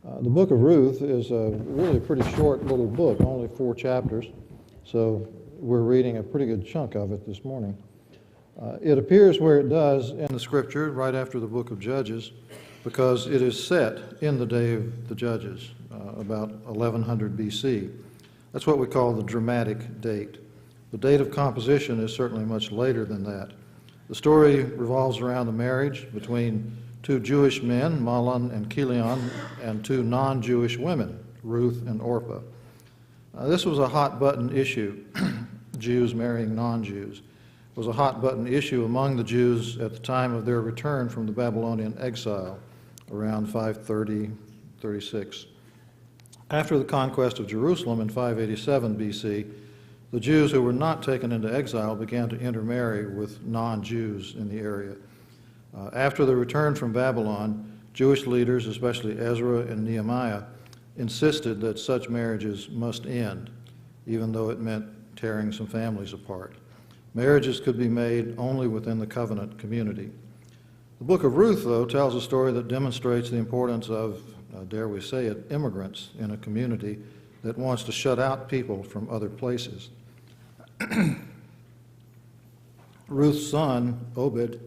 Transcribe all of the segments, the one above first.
The book of Ruth is a really pretty short little book, only 4 chapters, so we're reading a pretty good chunk of it this morning. It appears where it does in the scripture, right after the book of Judges, because it is set in the day of the Judges, about 1100 BC. That's what we call the dramatic date. The date of composition is certainly much later than that. The story revolves around the marriage between 2 Jewish men, Mahlon and Chilion, and 2 non-Jewish women, Ruth and Orpah. This was a hot-button issue, Jews marrying non-Jews. It was a hot-button issue among the Jews at the time of their return from the Babylonian exile, around 530-36. After the conquest of Jerusalem in 587 BC, the Jews who were not taken into exile began to intermarry with non-Jews in the area. After the return from Babylon, Jewish leaders, especially Ezra and Nehemiah, insisted that such marriages must end, even though it meant tearing some families apart. Marriages could be made only within the covenant community. The book of Ruth, though, tells a story that demonstrates the importance of, dare we say it, immigrants in a community that wants to shut out people from other places. Ruth's son, Obed,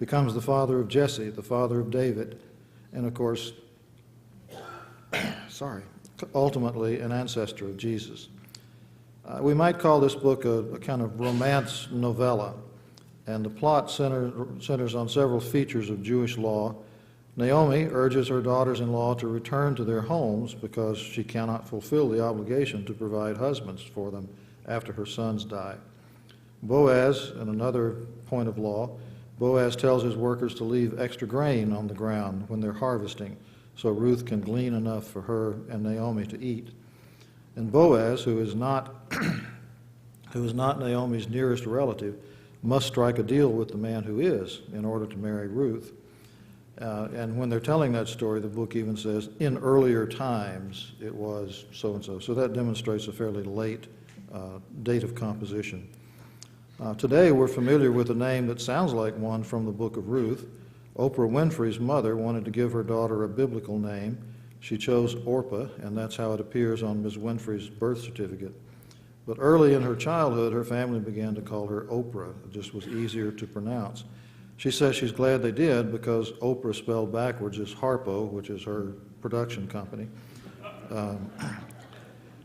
becomes the father of Jesse, the father of David, and of course, ultimately an ancestor of Jesus. We might call this book a kind of romance novella, and the plot centers on several features of Jewish law. Naomi urges her daughters-in-law to return to their homes because she cannot fulfill the obligation to provide husbands for them after her sons die. Boaz, in another point of law, Boaz tells his workers to leave extra grain on the ground when they're harvesting so Ruth can glean enough for her and Naomi to eat. And Boaz, who is not Naomi's nearest relative, must strike a deal with the man who is in order to marry Ruth. And when they're telling that story, the book even says, in earlier times it was so-and-so. So that demonstrates a fairly late date of composition. Today we're familiar with a name that sounds like one from the book of Ruth. Oprah Winfrey's mother wanted to give her daughter a biblical name. She chose Orpah, and that's how it appears on Ms. Winfrey's birth certificate. But early in her childhood, her family began to call her Oprah. It just was easier to pronounce. She says she's glad they did because Oprah spelled backwards is Harpo, which is her production company.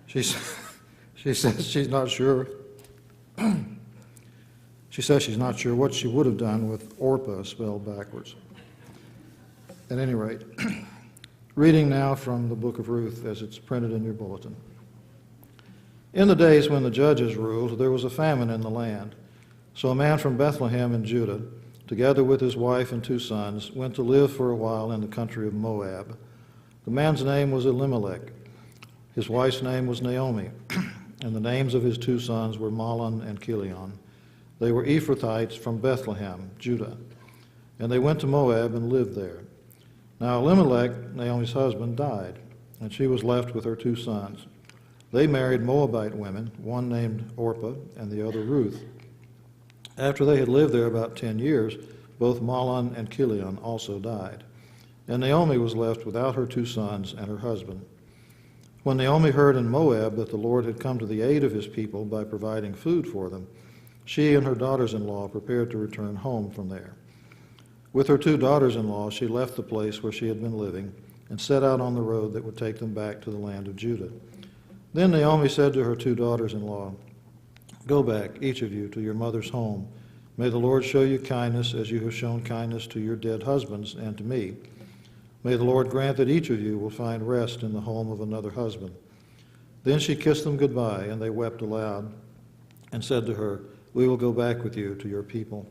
She says she's not sure. She says she's not sure what she would have done with Orpah spelled backwards. At any rate, reading now from the book of Ruth as it's printed in your bulletin. In the days when the judges ruled, there was a famine in the land. So a man from Bethlehem in Judah, together with his wife and 2 sons, went to live for a while in the country of Moab. The man's name was Elimelech. His wife's name was Naomi, and the names of his 2 sons were Mahlon and Chilion. They were Ephrathites from Bethlehem, Judah, and they went to Moab and lived there. Now Elimelech, Naomi's husband, died, and she was left with her 2 sons. They married Moabite women, one named Orpah and the other Ruth. After they had lived there about 10 years, both Mahlon and Chilion also died, and Naomi was left without her 2 sons and her husband. When Naomi heard in Moab that the Lord had come to the aid of his people by providing food for them, she and her daughters-in-law prepared to return home from there. With her 2 daughters-in-law, she left the place where she had been living and set out on the road that would take them back to the land of Judah. Then Naomi said to her 2 daughters-in-law, "Go back, each of you, to your mother's home. May the Lord show you kindness as you have shown kindness to your dead husbands and to me. May the Lord grant that each of you will find rest in the home of another husband." Then she kissed them goodbye, and they wept aloud and said to her, "We will go back with you to your people."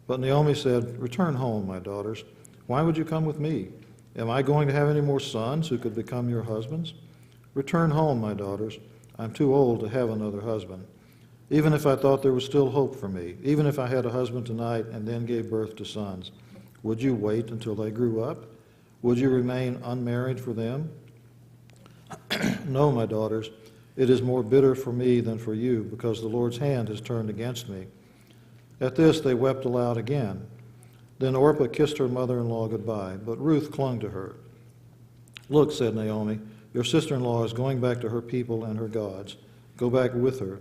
But Naomi said, "Return home, my daughters. Why would you come with me? Am I going to have any more sons who could become your husbands? Return home, my daughters. I'm too old to have another husband. Even if I thought there was still hope for me, even if I had a husband tonight and then gave birth to sons, would you wait until they grew up? Would you remain unmarried for them? No, my daughters. It is more bitter for me than for you, because the Lord's hand has turned against me." At this they wept aloud again. Then Orpah kissed her mother-in-law goodbye, but Ruth clung to her. "Look," said Naomi, "your sister-in-law is going back to her people and her gods. Go back with her."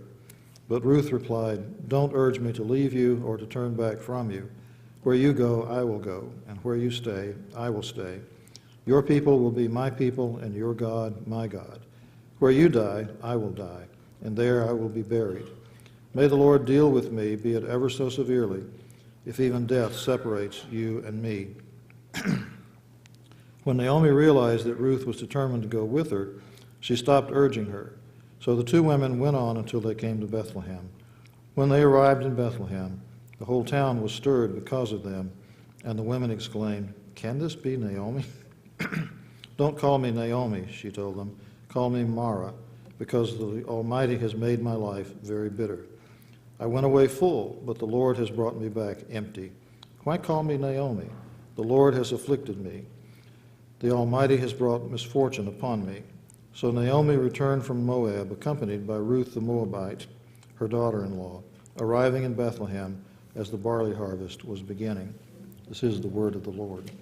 But Ruth replied, "Don't urge me to leave you or to turn back from you. Where you go, I will go, and where you stay, I will stay. Your people will be my people, and your God, my God. Where you die, I will die, and there I will be buried. May the Lord deal with me, be it ever so severely, if even death separates you and me." When Naomi realized that Ruth was determined to go with her, she stopped urging her. So the two women went on until they came to Bethlehem. When they arrived in Bethlehem, the whole town was stirred because of them, and the women exclaimed, "Can this be Naomi?" "Don't call me Naomi," she told them. "Call me Mara, because the Almighty has made my life very bitter. I went away full, but the Lord has brought me back empty. Why call me Naomi? The Lord has afflicted me. The Almighty has brought misfortune upon me." So Naomi returned from Moab, accompanied by Ruth the Moabite, her daughter-in-law, arriving in Bethlehem as the barley harvest was beginning. This is the word of the Lord.